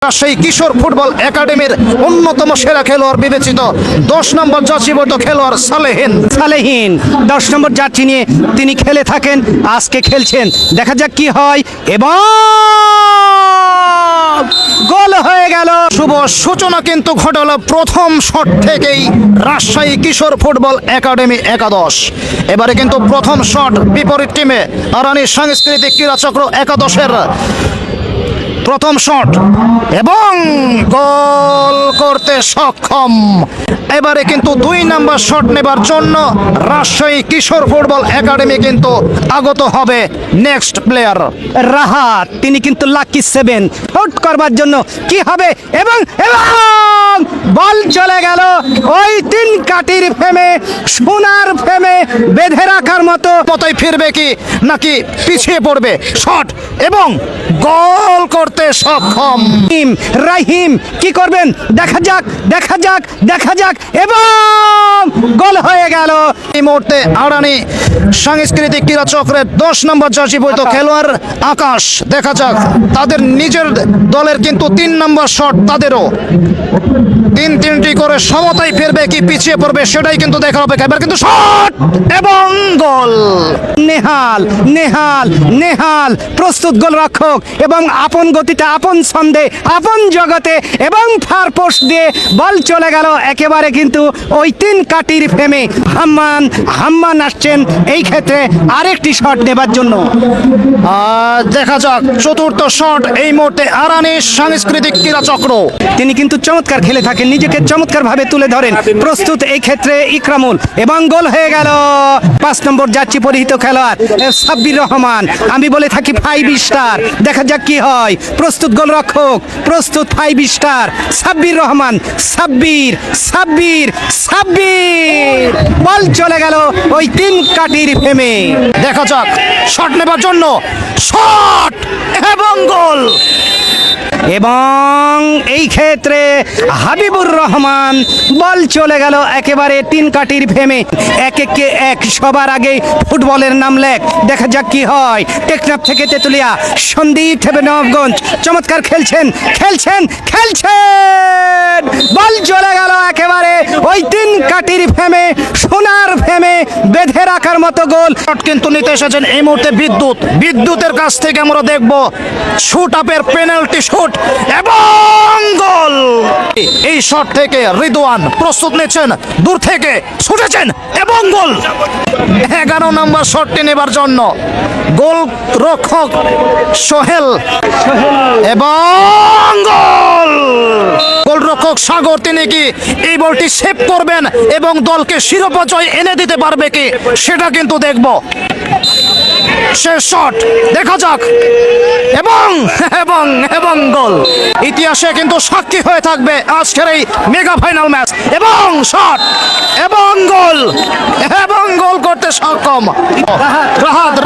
রাজশাহী কিশোর football একাডেমির অন্যতম সেরা খেলোয়াড় বিবেচিত 10 নম্বর জার্সিবদ্ধ খেলোয়াড় সালেহীন 10 নম্বর জার্সি নিয়ে তিনি খেলে থাকেন, আজকে খেলছেন। দেখা যাক কি হয়। এবং গোল হয়ে গেল। শুভ সূচনা কিন্তু ঘটল প্রথম শট থেকেই রাজশাহী কিশোর ফুটবল একাডেমি একাদশ। এবারে কিন্তু প্রথম শট বিপরীত টিমে আরানি সাংস্কৃতিক ক্রীড়াচক্র একাদশের প্রথম শট এবং গোল করতে সক্ষম। এবারে কিন্তু 2 নম্বর শট নেবার জন্য রাজশাহী কিশোর ফুটবল একাডেমি কিন্তু আগত হবে নেক্সট প্লেয়ার রাহাত। তিনি কিন্তু লাকি 7 আউট করবার জন্য কি হবে এবং বল চলে গেল ওই 3 কাঠির ফ্রেমে, সোনার ফ্রেমে বেঁধে রাখার মতোই ফিরবে কি নাকি পিছিয়ে পড়বে? শট এবং গোল করতে সক্ষম রাহিম কি করবেন? দেখা যাক এবং গোল হয়ে গেল। এই মুহূর্তে আরানি সাংস্কৃতিক ক্রীড়া চক্রের 10 নম্বর জার্সি পরিহিত খেলোয়াড় আকাশ। দেখা যাক তাদের নিজের দলের কিন্তু 3 নম্বর শট, তাদেরও 3-3টি করে সমতায় ফিরবে কি পিছিয়ে পড়বে সেটাই কিন্তু দেখার অপেক্ষা। এবার কিন্তু শট এবং গোল। নেহাল প্রস্তুত গোলরক্ষক এবং আপন গতিতে, আপন ছন্দে, আপন জগতে এবং ফার পোস্ট দিয়ে বল চলে গেল একেবারে কিন্তু ওই 3 কাঠির ফ্রেমে। হাম্মান আসছেন এই ক্ষেত্রে আরেকটি শট নেবার জন্য। দেখা যাক চতুর্থ শট এই মুহূর্তে আরানি সাংস্কৃতিক ক্রীড়া চক্র। তিনি কিন্তু চমৎকার খেলে থাকেন, নিজেকে চমৎকার ভাবে তুলে ধরেন। প্রস্তুত এই ক্ষেত্রে ইকরামুল এবং গোল হয়ে গেল। 5 নম্বর জার্সি পরিহিত খেলোয়াড় সাব্বির রহমান, আমি বলে থাকি 5 স্টার। দেখা যাক কি হয়। প্রস্তুত গোলরক্ষক, প্রস্তুত 5 স্টার সাব্বির রহমান। সাব্বির বল চলে গেল ওই 3 কাঠির ফ্রেমে। দেখা যাক শট নেবার জন্য শট এবং গোল। এবং এই ক্ষেত্রে হাবিবুর রহমান, বল চলে গেল একেবারে 3 কাঠির ফ্রেমে। এক সবার আগে ফুটবলের নাম লেখ। দেখা যাক কি হয়। টেকনাফ থেকে তেতুলিয়া সন্দীপ থেকে নবগঞ্জ চমৎকার খেলছেন। বল চলে গেল একেবারে ওই 3 কাঠির ফ্রেমে, সোনার ফ্রেমে বেঁধে রাখার মতো গোল। শট কিন্তু নিতে এসেছেন এই মুহূর্তে বিদ্যুতের কাছ থেকে আমরা দেখব শুট আপের পেনাল্টি শুট এবং গোল। এই শট থেকে রিদওয়ান প্রস্তুত নিচ্ছেন, দূর থেকে ছুটেছেন এবং গোল। 11 নম্বর শটটি নেবার জন্য গোল রক্ষক সোহেল এবং গোলরক্ষক সাগর, তিনি কি এই বলটি সেভ করবেন এবং দলকে শিরোপা জয় এনে দিতে পারবে কি সেটা কিন্তু দেখব। শেষ শট দেখা যাক এবং গোল। ইতিহাসে কিন্তু সাক্ষী হয়ে থাকবে আজকের এই মেগা ফাইনাল ম্যাচ। এবং শট এবং গোল করতে সক্ষম রাহাত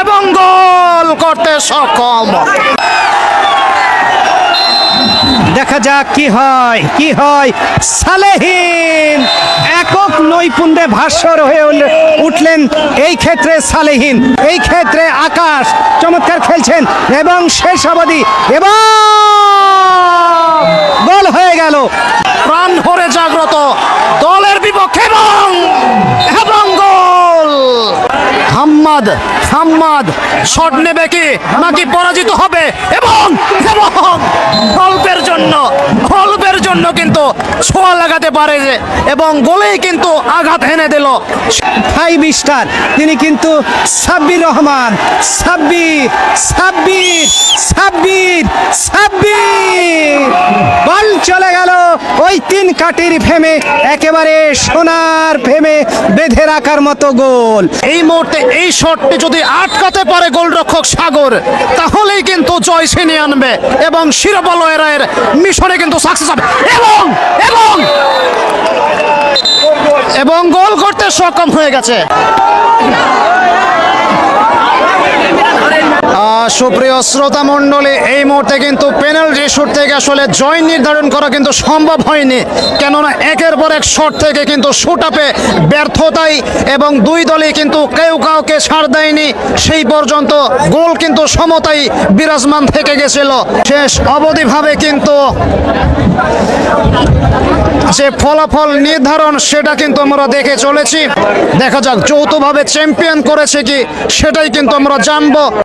এবং গোল করতে সক্ষম। দেখা যাক কি হয়। সালেহীন একক নৈপুণ্যে ভাস্বর হয়ে উঠলেন এই ক্ষেত্রে সালেহীন। এই ক্ষেত্রে আকাশ চমৎকার খেলছেন এবং শেষ অবধি এবং গোল হয়ে গেল। প্রাণ ভরে জাগ্রত দলের বিপক্ষে এবং গোল। হাম্মাদ শট নেবে কি নাকি পরাজিত হবে এবং গল্পের জন্য কিন্তু ছোঁয়া লাগাতে পারে এবং গোলেই কিন্তু আঘাত এনে দিল। 5 স্টার তিনি কিন্তু সাব্বির রহমান। সাব্বির বল চলে গেল ওই 3 কাঠির ফ্রেমে, একেবারে সোনার ফ্রেমে বেঁধে রাখার মতো গোল। এই মুহূর্তে এই শটটি যদি আটকাতে পারে গোলরক্ষক সাগর, তাহলেই কিন্তু জয় ছিনিয়ে আনবে এবং শিরোপা লড়াইয়ের মিশনে কিন্তু সাকসেস হবে এবং গোল করতে সক্ষম হয়ে গেছে। সুপ্রিয় শ্রোতা মণ্ডলী, এই মুহূর্তে কিন্তু পেনাল্টি শুট থেকে আসলে জয় নির্ধারণ করা কিন্তু সম্ভব হয়নি, কেননা একের পর এক শট থেকে কিন্তু শুট আপে ব্যর্থতাই এবং দুই দলই কিন্তু কেউ কাউকে ছাড় দেয়নি। সেই পর্যন্ত গোল কিন্তু সমতাই বিরাজমান থেকে গেছিল। শেষ অবধিভাবে কিন্তু যে ফলাফল নির্ধারণ সেটা কিন্তু আমরা দেখে চলেছি। দেখা যাক যৌথভাবে চ্যাম্পিয়ন করেছে কি সেটাই কিন্তু আমরা জানবো।